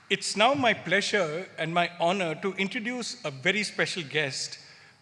It's now my pleasure and my honor to introduce a very special guest,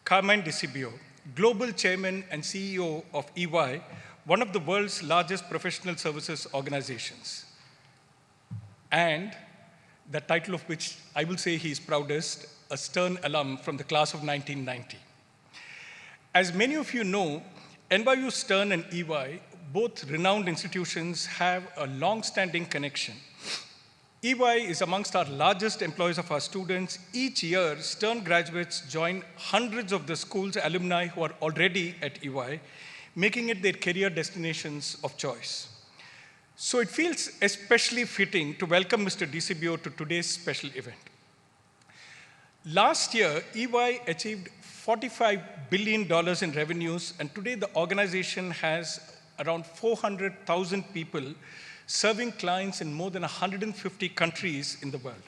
Carmine Sibio, Global Chairman and CEO of EY, one of the world's largest professional services organizations. And the title of which I will say he is proudest, a Stern alum from the class of 1990. As many of you know, NYU, Stern, and EY, both renowned institutions, have a long-standing connection. EY is amongst our largest employers of our students. Each year, Stern graduates join hundreds of the school's alumni who are already at EY, making it their career destinations of choice. So it feels especially fitting to welcome Mr. Sibio to today's special event. Last year, EY achieved $45 billion in revenues, and today the organization has around 400,000 people serving clients in more than 150 countries in the world.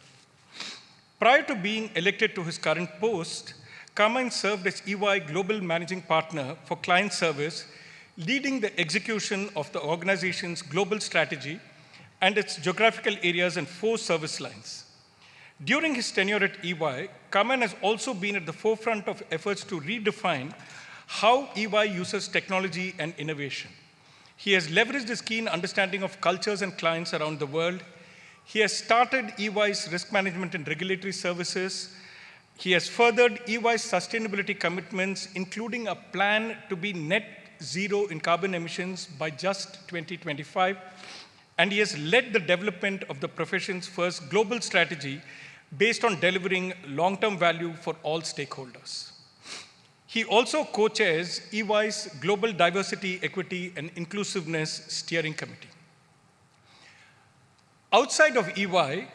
Prior to being elected to his current post, Carmine served as EY Global Managing Partner for Client Service, leading the execution of the organization's global strategy and its geographical areas and 4 service lines. During his tenure at EY, Carmine has also been at the forefront of efforts to redefine how EY uses technology and innovation. He has leveraged his keen understanding of cultures and clients around the world. He has started EY's risk management and regulatory services. He has furthered EY's sustainability commitments, including a plan to be net zero in carbon emissions by just 2025. And he has led the development of the profession's first global strategy based on delivering long-term value for all stakeholders. He also co-chairs EY's Global Diversity, Equity, and Inclusiveness Steering Committee. Outside of EY,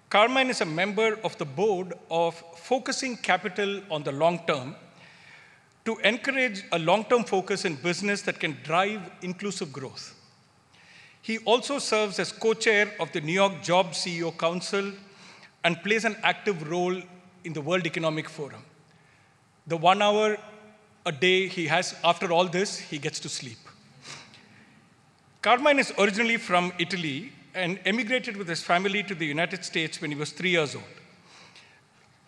Carmine is a member of the board of Focusing Capital on the Long Term to encourage a long-term focus in business that can drive inclusive growth. He also serves as co-chair of the New York Job CEO Council and plays an active role in the World Economic Forum. The 1 hour a day he has, after all this, he gets to sleep. Carmine is originally from Italy and emigrated with his family to the United States when he was 3 years old.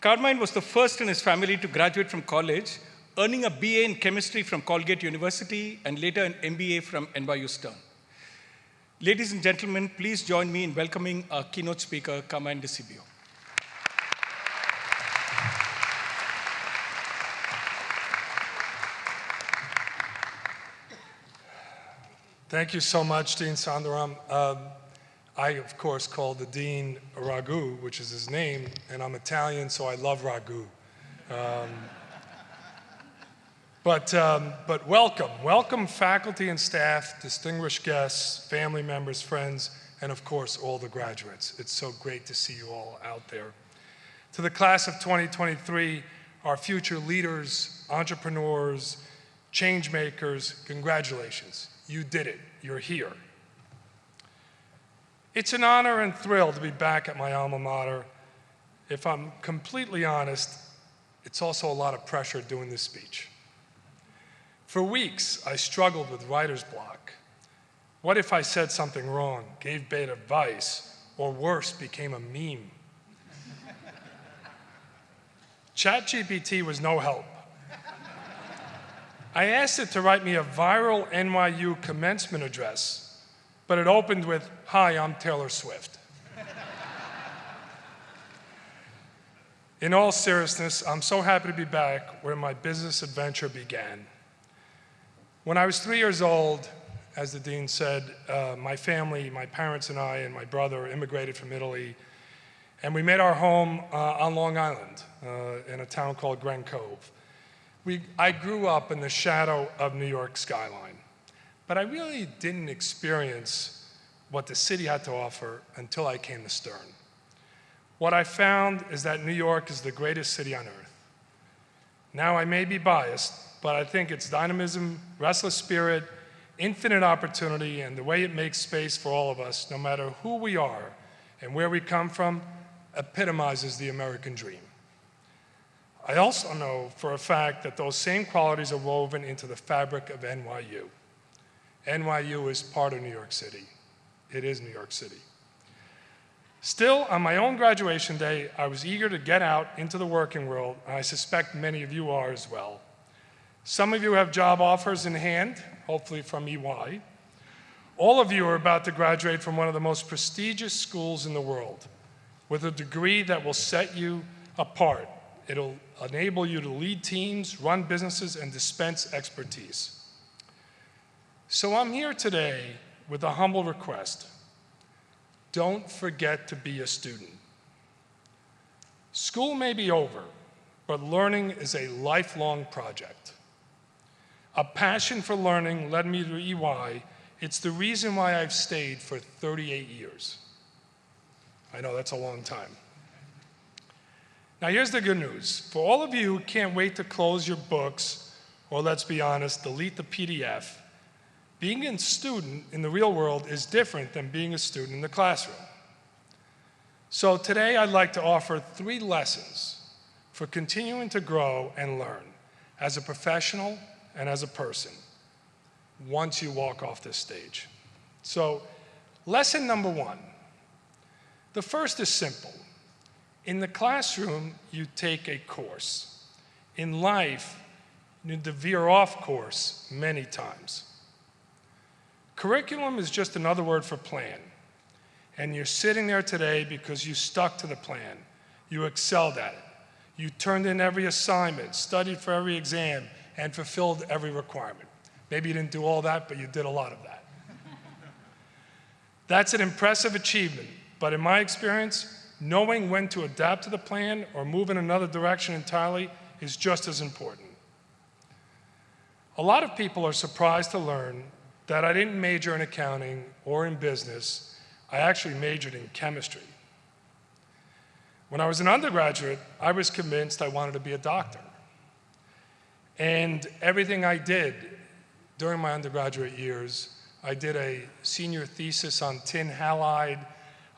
Carmine was the first in his family to graduate from college, earning a BA in chemistry from Colgate University and later an MBA from NYU Stern. Ladies and gentlemen, please join me in welcoming our keynote speaker, Carmine Sibio. Thank you so much, Dean Sundaram. I, of course, call the Dean Ragu, which is his name, and I'm Italian, so I love Ragu. But welcome faculty and staff, distinguished guests, family members, friends, and of course, all the graduates. It's so great to see you all out there. To the class of 2023, our future leaders, entrepreneurs, change makers, congratulations. You did it, you're here. It's an honor and thrill to be back at my alma mater. If I'm completely honest, it's also a lot of pressure doing this speech. For weeks, I struggled with writer's block. What if I said something wrong, gave bad advice, or worse, became a meme? ChatGPT was no help. I asked it to write me a viral NYU commencement address, but it opened with, "Hi, I'm Taylor Swift." In all seriousness, I'm so happy to be back where my business adventure began. When I was 3 years old, as the dean said, my family, my parents and I and my brother immigrated from Italy, and we made our home on Long Island in a town called Glen Cove. I grew up in the shadow of New York skyline, but I really didn't experience what the city had to offer until I came to Stern. What I found is that New York is the greatest city on earth. Now, I may be biased, but I think its dynamism, restless spirit, infinite opportunity, and the way it makes space for all of us, no matter who we are and where we come from, epitomizes the American dream. I also know for a fact that those same qualities are woven into the fabric of NYU. NYU is part of New York City. It is New York City. Still, on my own graduation day, I was eager to get out into the working world, and I suspect many of you are as well. Some of you have job offers in hand, hopefully from EY. All of you are about to graduate from one of the most prestigious schools in the world, with a degree that will set you apart. It'll enable you to lead teams, run businesses, and dispense expertise. So I'm here today with a humble request. Don't forget to be a student. School may be over, but learning is a lifelong project. A passion for learning led me to EY. It's the reason why I've stayed for 38 years. I know that's a long time. Now here's the good news. For all of you who can't wait to close your books, or let's be honest, delete the PDF, being a student in the real world is different than being a student in the classroom. So today I'd like to offer 3 lessons for continuing to grow and learn as a professional and as a person once you walk off this stage. So lesson number 1. The first is simple. In the classroom, you take a course. In life, you need to veer off course many times. Curriculum is just another word for plan. And you're sitting there today because you stuck to the plan. You excelled at it. You turned in every assignment, studied for every exam, and fulfilled every requirement. Maybe you didn't do all that, but you did a lot of that. That's an impressive achievement, but in my experience, knowing when to adapt to the plan or move in another direction entirely is just as important. A lot of people are surprised to learn that I didn't major in accounting or in business. I actually majored in chemistry. When I was an undergraduate, I was convinced I wanted to be a doctor. And everything I did during my undergraduate years, I did a senior thesis on tin halide.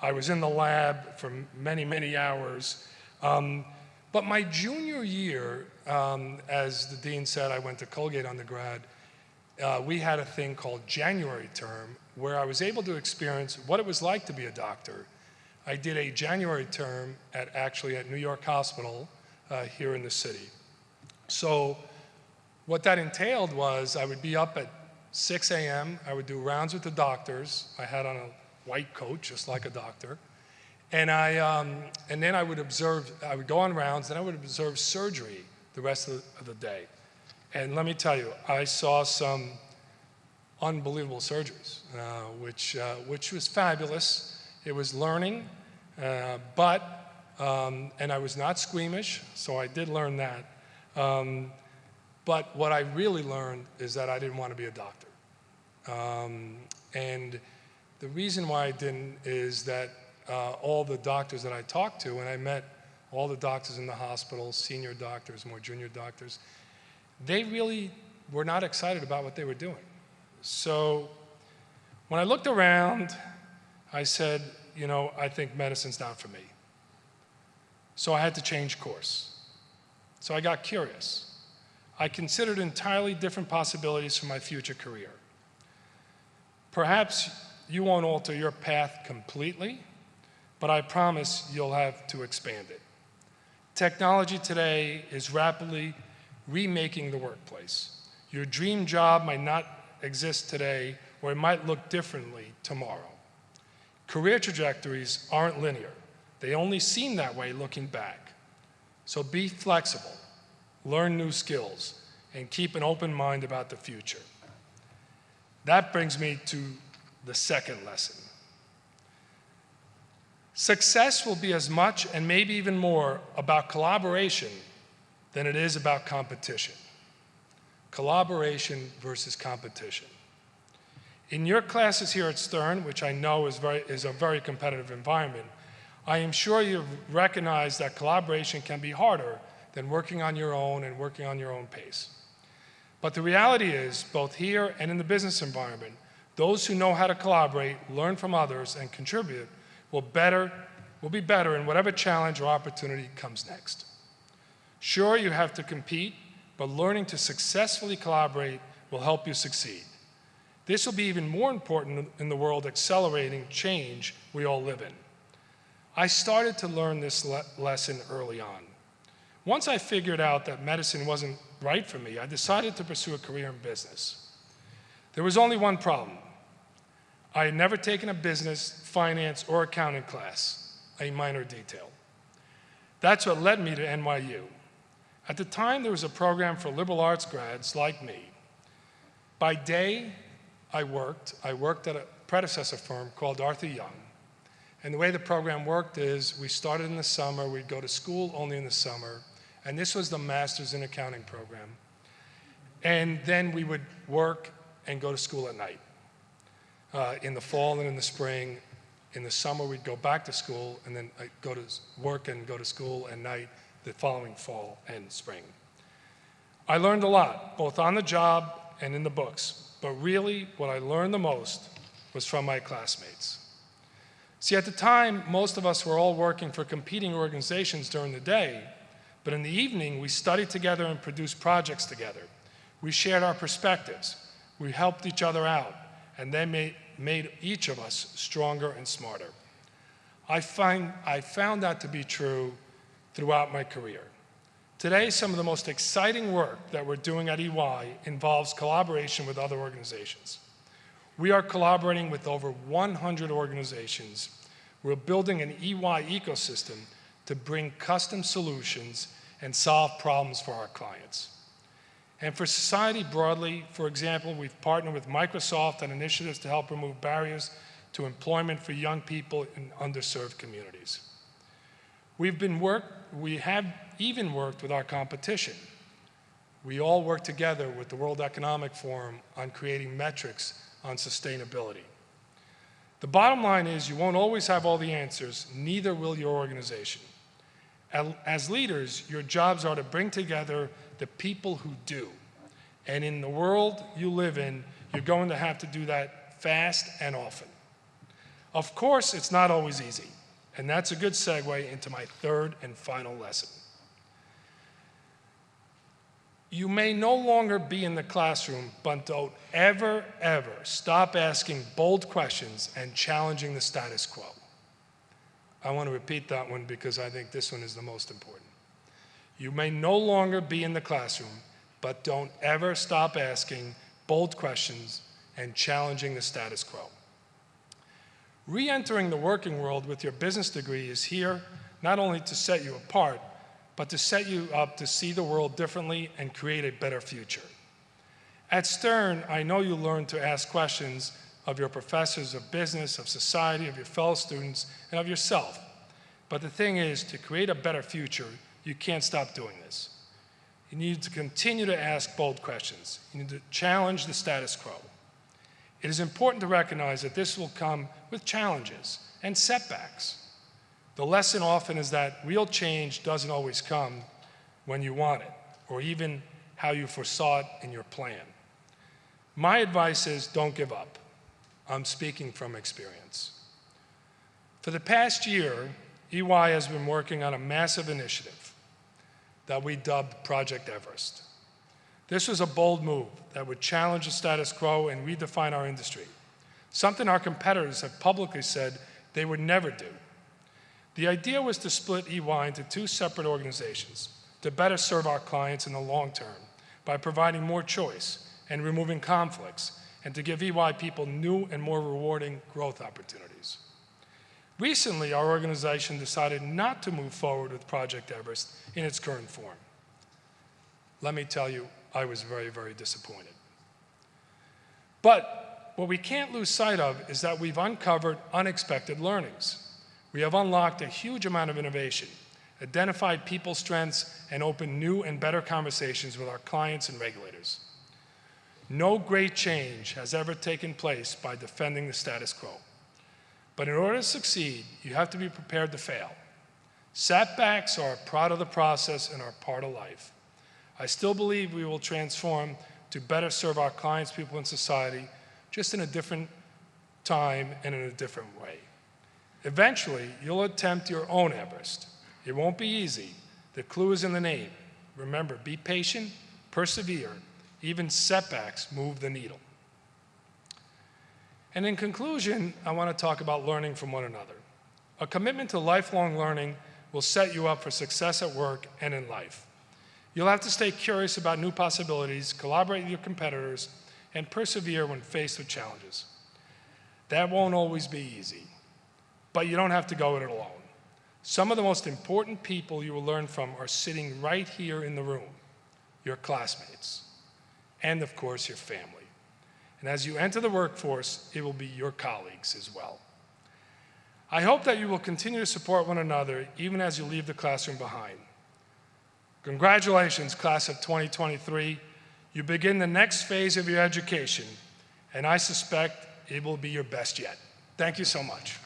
I was in the lab for many, many hours. But my junior year, as the dean said, I went to Colgate undergrad. We had a thing called January term where I was able to experience what it was like to be a doctor. I did a January term actually at New York Hospital here in the city. So what that entailed was I would be up at 6 a.m. I would do rounds with the doctors. I had on a white coat, just like a doctor. And then I would observe, I would go on rounds, then I would observe surgery the rest of the day. And let me tell you, I saw some unbelievable surgeries, which was fabulous. It was learning, and I was not squeamish, so I did learn that. But what I really learned is that I didn't want to be a doctor. And the reason why I didn't is that all the doctors that I talked to, and I met all the doctors in the hospital, senior doctors, more junior doctors, they really were not excited about what they were doing. So when I looked around, I said, you know, I think medicine's not for me. So I had to change course. So I got curious. I considered entirely different possibilities for my future career. Perhaps you won't alter your path completely, but I promise you'll have to expand it. Technology today is rapidly remaking the workplace. Your dream job might not exist today, or it might look differently tomorrow. Career trajectories aren't linear. They only seem that way looking back. So be flexible, learn new skills, and keep an open mind about the future. That brings me to the second lesson. Success will be as much and maybe even more about collaboration than it is about competition. Collaboration versus competition. In your classes here at Stern, which I know is a very competitive environment, I am sure you've recognized that collaboration can be harder than working on your own and working on your own pace. But the reality is, both here and in the business environment, those who know how to collaborate, learn from others, and contribute will be better in whatever challenge or opportunity comes next. Sure, you have to compete, but learning to successfully collaborate will help you succeed. This will be even more important in the world accelerating change we all live in. I started to learn this lesson early on. Once I figured out that medicine wasn't right for me, I decided to pursue a career in business. There was only one problem. I had never taken a business, finance, or accounting class, a minor detail. That's what led me to NYU. At the time, there was a program for liberal arts grads like me. By day, I worked at a predecessor firm called Arthur Young. And the way the program worked is we started in the summer, we'd go to school only in the summer, and this was the Master's in Accounting program. And then we would work and go to school at night. In the fall and in the spring. In the summer, we'd go back to school, and then I'd go to work and go to school at night the following fall and spring. I learned a lot, both on the job and in the books, but really what I learned the most was from my classmates. See, at the time, most of us were all working for competing organizations during the day, but in the evening, we studied together and produced projects together. We shared our perspectives. We helped each other out, and they made each of us stronger and smarter. I found that to be true throughout my career. Today, some of the most exciting work that we're doing at EY involves collaboration with other organizations. We are collaborating with over 100 organizations. We're building an EY ecosystem to bring custom solutions and solve problems for our clients. And for society broadly, for example, we've partnered with Microsoft on initiatives to help remove barriers to employment for young people in underserved communities. We have even worked with our competition. We all work together with the World Economic Forum on creating metrics on sustainability. The bottom line is you won't always have all the answers, neither will your organization. As leaders, your jobs are to bring together the people who do. And in the world you live in, you're going to have to do that fast and often. Of course, it's not always easy. And that's a good segue into my third and final lesson. You may no longer be in the classroom, but don't ever, ever stop asking bold questions and challenging the status quo. I want to repeat that one because I think this one is the most important. You may no longer be in the classroom, but don't ever stop asking bold questions and challenging the status quo. Re-entering the working world with your business degree is here not only to set you apart, but to set you up to see the world differently and create a better future. At Stern, I know you learned to ask questions of your professors of business, of society, of your fellow students, and of yourself. But the thing is, to create a better future, you can't stop doing this. You need to continue to ask bold questions. You need to challenge the status quo. It is important to recognize that this will come with challenges and setbacks. The lesson often is that real change doesn't always come when you want it, or even how you foresaw it in your plan. My advice is don't give up. I'm speaking from experience. For the past year, EY has been working on a massive initiative that we dubbed Project Everest. This was a bold move that would challenge the status quo and redefine our industry, something our competitors have publicly said they would never do. The idea was to split EY into two separate organizations to better serve our clients in the long term by providing more choice and removing conflicts, and to give EY people new and more rewarding growth opportunities. Recently, our organization decided not to move forward with Project Everest in its current form. Let me tell you, I was very, very disappointed. But what we can't lose sight of is that we've uncovered unexpected learnings. We have unlocked a huge amount of innovation, identified people's strengths, and opened new and better conversations with our clients and regulators. No great change has ever taken place by defending the status quo. But in order to succeed, you have to be prepared to fail. Setbacks are a part of the process and are part of life. I still believe we will transform to better serve our clients, people, and society, just in a different time and in a different way. Eventually, you'll attempt your own Everest. It won't be easy. The clue is in the name. Remember, be patient, persevere. Even setbacks move the needle. And in conclusion, I want to talk about learning from one another. A commitment to lifelong learning will set you up for success at work and in life. You'll have to stay curious about new possibilities, collaborate with your competitors, and persevere when faced with challenges. That won't always be easy, but you don't have to go it alone. Some of the most important people you will learn from are sitting right here in the room, your classmates, and of course your family. And as you enter the workforce, it will be your colleagues as well. I hope that you will continue to support one another even as you leave the classroom behind. Congratulations, class of 2023. You begin the next phase of your education, and I suspect it will be your best yet. Thank you so much.